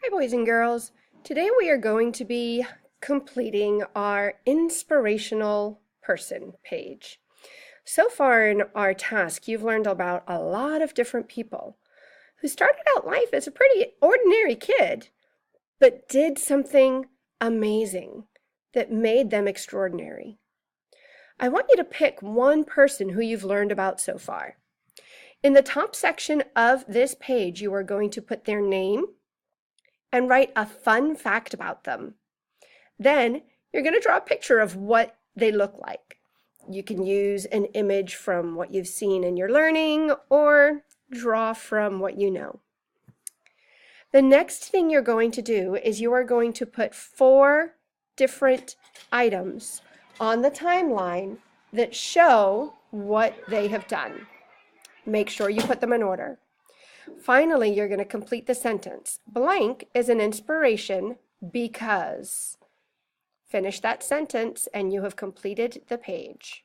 Hi, boys and girls. Today we are going to be completing our inspirational person page. So far in our task, you've learned about a lot of different people who started out life as a pretty ordinary kid, but did something amazing that made them extraordinary. I want you to pick one person who you've learned about so far. In the top section of this page, you are going to put their name and write a fun fact about them. Then you're going to draw a picture of what they look like. You can use an image from what you've seen in your learning or draw from what you know. The next thing you're going to do is you are going to put 4 different items on the timeline that show what they have done. Make sure you put them in order. Finally, you're going to complete the sentence. Blank is an inspiration because. Finish that sentence and you have completed the page.